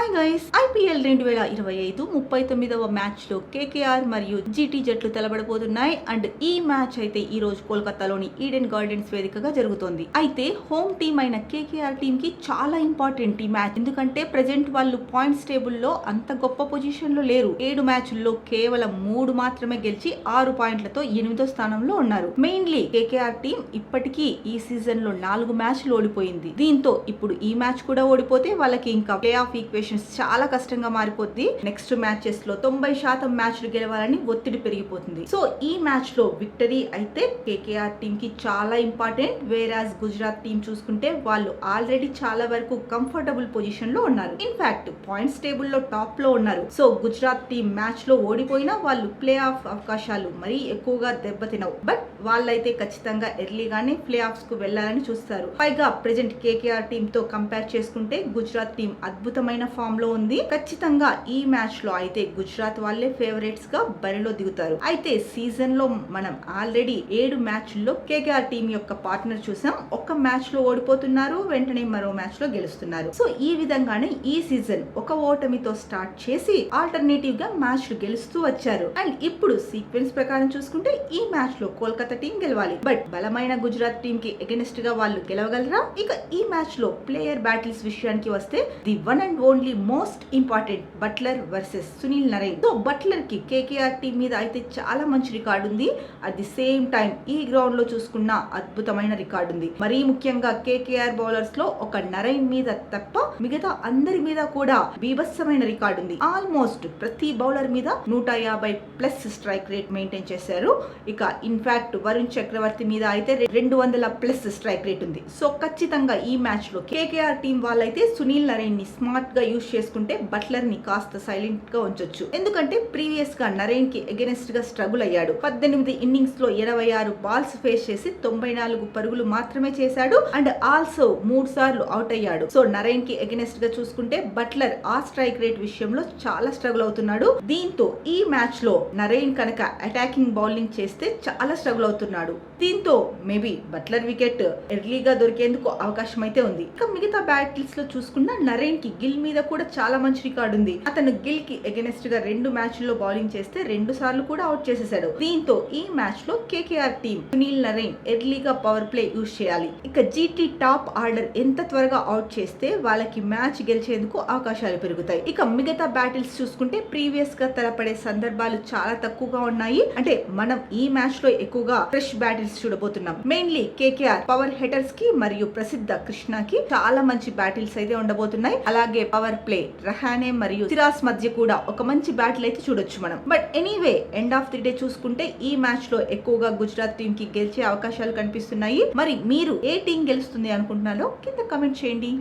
Hi guys, IPL 2025 39వ match లో KKR మరియు GT జట్లు తలబడబోతున్నాయి. అండ్ ఈ మ్యాచ్ అయితే ఈ రోజు కోల్కతాలోని ఈడెన్ గార్డెన్స్ వేదికగా జరుగుతోంది. అయితే హోమ్ టీమ్ అయిన కేకేఆర్ టీమ్ కి చాలా ఇంపార్టెంట్ ఈ మ్యాచ్. ఎందుకంటే ప్రెజెంట్ వాళ్ళు పాయింట్స్ టేబుల్ లో అంత గొప్ప పొజిషన్ లో లేరు. 7 మ్యాచ్ల్లో కేవలం 3 మాత్రమే గెలిచి 6 పాయింట్లతో 8వ స్థానంలో ఉన్నారు. మెయిన్లీ కేకేఆర్ టీమ్ ఇప్పటికీ ఈ సీజన్ లో 4 మ్యాచ్లు ఓడిపోయింది. దీంతో ఇప్పుడు ఈ మ్యాచ్ కూడా ఓడిపోతే వాళ్ళకి ఇంకా ప్లే ఆఫ్ ఈక్వేషన్స్ చాలా కష్టంగా మారిపోద్ది. నెక్స్ట్ మ్యాచెస్ లో 90% మ్యాచ్లు గెలవాలని ఒత్తిడి పెరిగిపోతుంది. సో ఈ మ్యాచ్ లో విక్టరీ అయితే కేకేఆర్ టీమ్ కి చాలా ఇంపార్టెంట్. వేరాజ్ గుజరాత్ టీమ్ చూసుకుంటే వాళ్ళు ఆల్రెడీ చాలా వరకు కంఫర్టబుల్ పొజిషన్ లో ఉన్నారు. ఇన్ఫాక్ట్ పాయింట్స్ టేబుల్ లో టాప్ లో ఉన్నారు. సో గుజరాత్ టీమ్ మ్యాచ్ లో ఓడిపోయినా వాళ్ళు ప్లే ఆఫ్ అవకాశాలు మరీ ఎక్కువగా దెబ్బతినవు. బట్ వాళ్ళైతే ఖచ్చితంగా ఎర్లీగానే ప్లే ఆఫ్స్ కు వెళ్లాలని చూస్తారు. పైగా ప్రెజెంట్ కేకేఆర్ టీమ్ తో కంపేర్ చేసుకుంటే గుజరాత్ టీం అద్భుతమైన ఫామ్ లో ఉంది. ఖచ్చితంగా ఈ మ్యాచ్ లో అయితే గుజరాత్ వాళ్ళే ఫేవరెట్స్ గా బరిలో దిగుతారు. అయితే సీజన్ లో మనం ఆల్రెడీ 7 మ్యాచ్ల్లో కేకేఆర్ టీం యొక్క పార్ట్నర్ చూసాం. ఒక్క మ్యాచ్ లో ఓడిపోతున్నారు, వెంటనే మరో మ్యాచ్ లో గెలుస్తున్నారు. సో ఈ విధంగానే ఈ సీజన్ ఒక ఓటమితో స్టార్ట్ చేసి ఆల్టర్నేటివ్ గా మ్యాచ్లు గెలుస్తూ వచ్చారు. అండ్ ఇప్పుడు సీక్వెన్స్ ప్రకారం చూసుకుంటే ఈ మ్యాచ్ లో కోల్కతా టీం గెలవాలి. బట్ బలమైన గుజరాత్ టీం కి ఎగెనిస్ట్ గా వాళ్ళు గెలవగలరా? ఇక ఈ మ్యాచ్ లో ప్లేయర్ బ్యాటిల్స్ విషయానికి వస్తే the one and only most important Buttler versus Sunil Narine. So Buttler కి కేకేఆర్ టీం మీద అయితే చాలా మంచి రికార్డు ఉంది. అట్ ది సేమ్ టైం ఈ గ్రౌండ్ లో చూసుకున్న అద్భుతమైన రికార్డు ఉంది. మరీ ముఖ్యంగా కేకేఆర్ బౌలర్స్ లో ఒక నరైన్ మీద తప్ప మిగతా అందరి మీద కూడా బీభత్సమైన రికార్డు ఉంది. ఆల్మోస్ట్ ప్రతి బౌలర్ మీద 150+ స్ట్రైక్ రేట్ మెయింటైన్ చేశారు. ఇక ఇన్ఫాక్ట్ వరుణ్ చక్రవర్తి మీద అయితే 200+ స్ట్రైక్ రేట్ ఉంది. సో ఖచ్చితంగా ఈ మ్యాచ్ లో కేకేఆర్ టీం వాళ్ళైతే సునీల్ నరైన్ ని స్మార్ట్ గా యూజ్ చేసుకుంటే బట్లర్ ని కాస్త సైలెంట్ గా ఉంచొచ్చు. ఎందుకంటే ప్రీవియస్ గా నరైన్ కి ఎగెనిస్ట్ గా స్ట్రగుల్ అయ్యాడు. 18 ఇన్నింగ్స్ లో 26 బాల్స్ ఫేస్ చేసి 94 పరుగులు మాత్రమే చేశాడు. అండ్ ఆల్సో 3 సార్లు అవుట్ అయ్యాడు. సో నరైన్ కి ఎగెనిస్ట్ గా చూసుకుంటే బట్లర్ ఆ స్ట్రైక్ రేట్ విషయంలో చాలా స్ట్రగుల్ అవుతున్నాడు. దీంతో ఈ మ్యాచ్ లో నరైన్ కనుక అటాకింగ్ బౌలింగ్ చేస్తే చాలా స్ట్రగుల్ అవుతున్నాడు. దీంతో మేబీ బట్లర్ వికెట్ ఎర్లీగా దొరికేందుకు అవకాశం అయితే ఉంది. ఇక మిగతా బ్యాటిల్స్ లో చూసుకున్న నరైన్ కి గిల్ మీద కూడా చాలా మంచి రికార్డు ఉంది. అతను గిల్ కి ఎగెనిస్ట్ గా 2 మ్యాచ్ల్లో బౌలింగ్ చేస్తే 2 సార్లు కూడా అవుట్ చేసేసాడు. దీంతో ఈ మ్యాచ్ లో కేకేఆర్ టీం సునీల్ నరైన్ ఎర్లీగా పవర్ ప్లే యూజ్ చేయాలి. ఇక జీటీ టాప్ ఆర్డర్ ఎంత త్వరగా అవుట్ చేస్తే వాళ్ళకి మ్యాచ్ గెలిచేందుకు అవకాశాలు పెరుగుతాయి. ఇక మిగతా బ్యాటిల్స్ చూసుకుంటే ప్రీవియస్ గా తలపడే సందర్భాలు చాలా తక్కువగా ఉన్నాయి. అంటే మనం ఈ మ్యాచ్ లో ఎక్కువగా ఫ్రెష్ బ్యాటిల్స్ చూడబోతున్నాం. మెయిన్లీ కేకేఆర్ పవర్ హెటర్స్ కి మరియు ప్రసిద్ధ కృష్ణకి చాలా మంచి బ్యాటిల్స్ అయితే ఉండబోతున్నాయి. అలాగే పవర్ ప్లే రహానే మరియు సిరాజ్ మధ్య కూడా ఒక మంచి బ్యాటిల్ అయితే చూడొచ్చు మనం. But anyway end of the day చూసుకుంటే ఈ మ్యాచ్ లో ఎక్కువగా గుజరాత్ టీం కి గెలిచే అవకాశాలు కనిపిస్తున్నాయి. మరి మీరు ఏ టీం గెలుస్తుంది అనుకుంటున్నారో కింద కమెంట్ చేయండి.